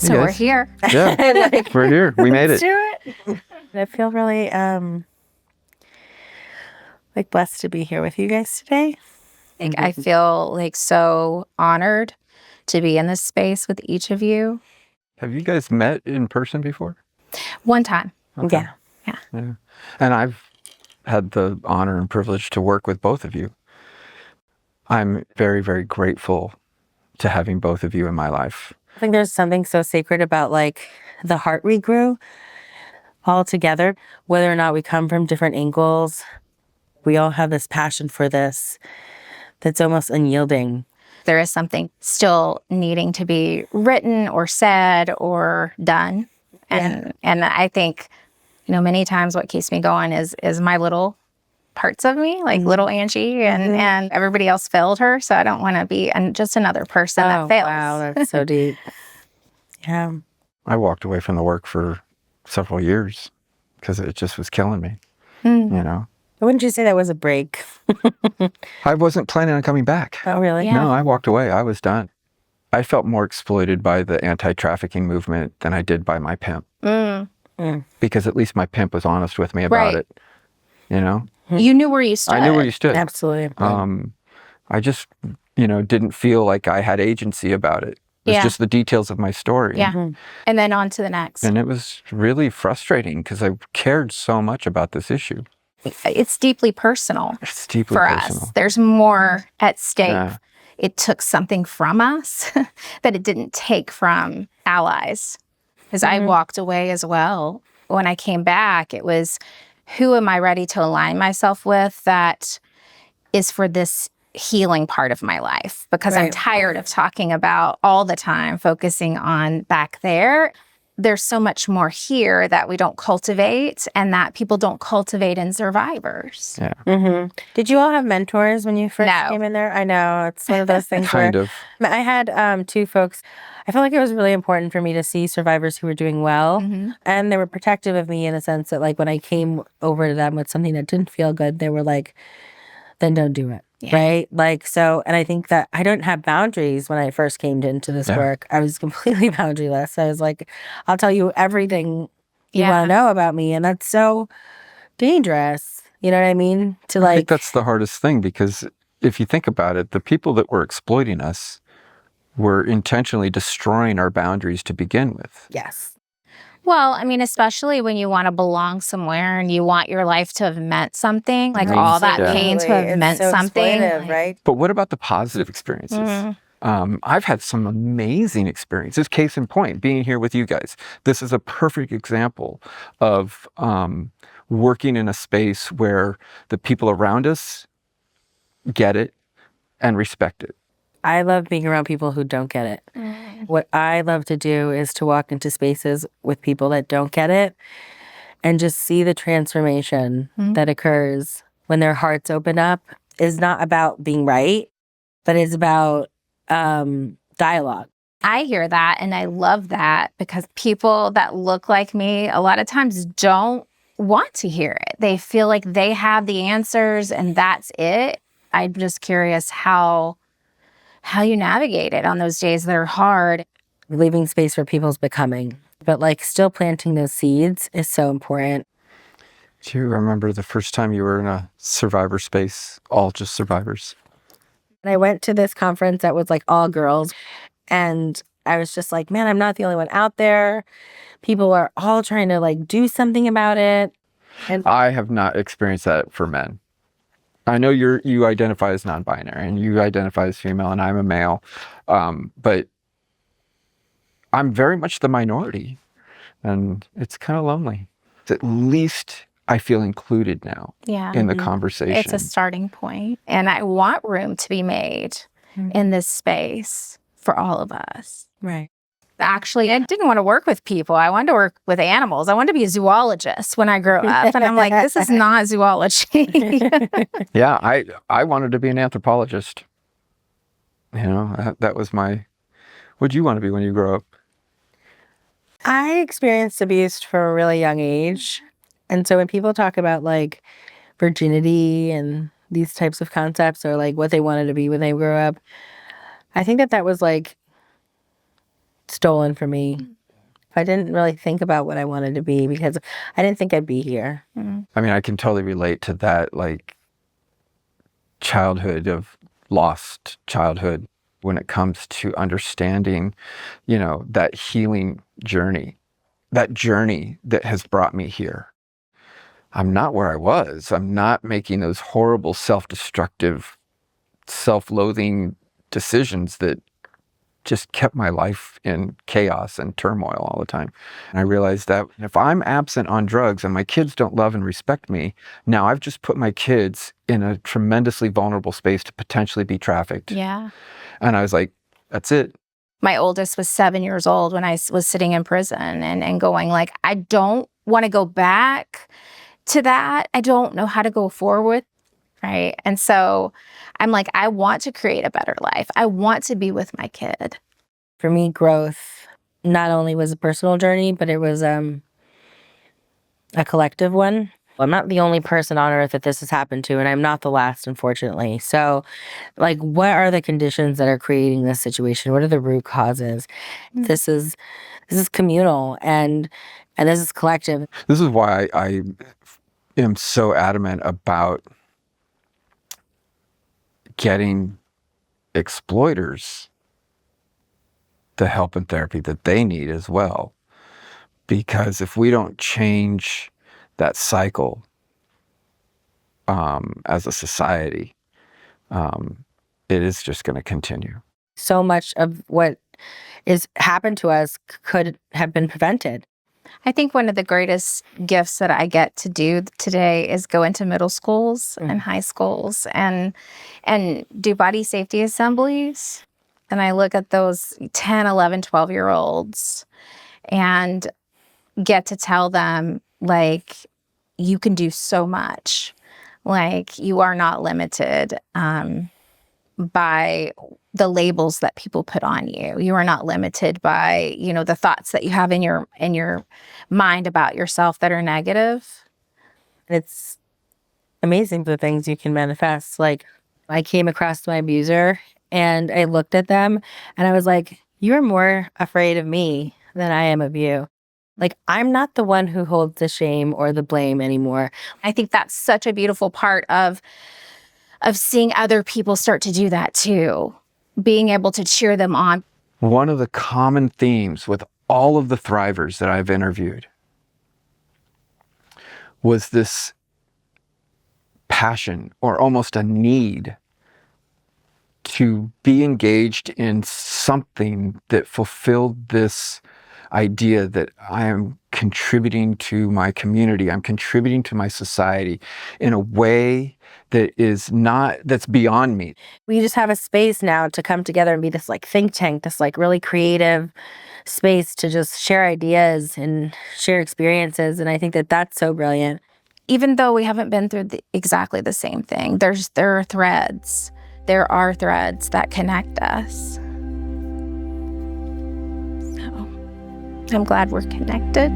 So we're here. Yeah, we're here. We made it. Let's do it. I feel really like blessed to be here with you guys today. Like, I feel like so honored to be in this space with each of you. Have you guys met in person before? One time. Okay. Yeah. Yeah. And I've had the honor and privilege to work with both of you. I'm very, very grateful to having both of you in my life. I think there's something so sacred about like the heart we grew all together, whether or not we come from different angles. We all have this passion for this that's almost unyielding. There is something still needing to be written or said or done. And I think, many times what keeps me going is my little parts of me, like little Angie, and everybody else failed her. So I don't want to be just another person that fails. Wow, that's so deep. Yeah. I walked away from the work for several years because it just was killing me, Wouldn't you say that was a break? I wasn't planning on coming back. Oh, really? Yeah. No, I walked away. I was done. I felt more exploited by the anti-trafficking movement than I did by my pimp. Because at least my pimp was honest with me about it, You knew where you stood. I knew where you stood. Absolutely. I just, didn't feel like I had agency about it. It was just the details of my story. Yeah. And then on to the next. And it was really frustrating because I cared so much about this issue. It's deeply personal. It's deeply for personal. us. There's more at stake. Yeah. It took something from us that it didn't take from allies. Because I walked away as well. When I came back, it was, who am I ready to align myself with that is for this healing part of my life? Because I'm tired of talking about all the time, focusing on back there. There's so much more here that we don't cultivate and that people don't cultivate in survivors. Yeah. Did you all have mentors when you first No. came in there? I know. It's one of those things Kind where of. I had two folks. I felt like it was really important for me to see survivors who were doing well. And they were protective of me in the sense that like when I came over to them with something that didn't feel good, they were like, then don't do it. Yeah. Right? Like, so, and I think that I don't have boundaries when I first came into this work. I was completely boundaryless. I was like, I'll tell you everything you want to know about me. And that's so dangerous. You know what I mean? I think that's the hardest thing because if you think about it, the people that were exploiting us were intentionally destroying our boundaries to begin with. Yes. Well, I mean, especially when you want to belong somewhere and you want your life to have meant something, like all that pain to have meant something. Right? But what about the positive experiences? I've had some amazing experiences. Case in point, being here with you guys. This is a perfect example of working in a space where the people around us get it and respect it. I love being around people who don't get it. What I love to do is to walk into spaces with people that don't get it and just see the transformation that occurs when their hearts open up. Is not about being right, but it's about dialogue. I hear that and I love that because people that look like me a lot of times don't want to hear it. They feel like they have the answers and that's it. I'm just curious how you navigate it on those days that are hard. Leaving space for people's becoming, but like still planting those seeds is so important. Do you remember the first time you were in a SurvivorSpace, all just survivors? And I went to this conference that was like all girls, and I was just like, man, I'm not the only one out there. People are all trying to like do something about it. And I have not experienced that for men. I know you identify as non-binary and you identify as female and I'm a male, but I'm very much the minority and it's kind of lonely. At least I feel included now in the conversation. It's a starting point. And I want room to be made in this space for all of us. right. Actually, I didn't want to work with people. I wanted to work with animals. I wanted to be a zoologist when I grew up. And I'm like, this is not zoology. Yeah, I wanted to be an anthropologist. That was what'd you want to be when you grow up? I experienced abuse from a really young age. And so when people talk about like virginity and these types of concepts or like what they wanted to be when they grew up, I think that was like stolen from me. I didn't really think about what I wanted to be because I didn't think I'd be here. I mean, I can totally relate to that, like, childhood of lost childhood when it comes to understanding, you know, that healing journey, that journey that has brought me here. I'm not where I was. I'm not making those horrible, self-destructive, self-loathing decisions that just kept my life in chaos and turmoil all the time. And I realized that if I'm absent on drugs and my kids don't love and respect me, now I've just put my kids in a tremendously vulnerable space to potentially be trafficked. Yeah. And I was like, that's it. My oldest was 7 years old when I was sitting in prison and going like, I don't want to go back to that. I don't know how to go forward. Right. And so I'm like, I want to create a better life. I want to be with my kid. For me, growth not only was a personal journey, but it was a collective one. I'm not the only person on earth that this has happened to, and I'm not the last, unfortunately. So, like, what are the conditions that are creating this situation? What are the root causes? This is communal and this is collective. This is why I am so adamant about getting exploiters the help and therapy that they need as well. Because if we don't change that cycle as a society, it is just going to continue. So much of what is happened to us could have been prevented. I think one of the greatest gifts that I get to do today is go into middle schools and high schools and do body safety assemblies. And I look at those 10, 11, 12-year-olds and get to tell them, like, you can do so much. Like, you are not limited by the labels that people put on you. You are not limited by, you know, the thoughts that you have in your mind about yourself that are negative. It's amazing the things you can manifest. Like, I came across my abuser and I looked at them and I was like, you're more afraid of me than I am of you. Like, I'm not the one who holds the shame or the blame anymore. I think that's such a beautiful part of seeing other people start to do that too, being able to cheer them on. One of the common themes with all of the thrivers that I've interviewed was this passion or almost a need to be engaged in something that fulfilled this idea that I am contributing to my community, I'm contributing to my society in a way that's beyond me. We just have a space now to come together and be this like think tank, this like really creative space to just share ideas and share experiences. And I think that that's so brilliant. Even though we haven't been through exactly the same thing, there are threads. There are threads that connect us. So I'm glad we're connected.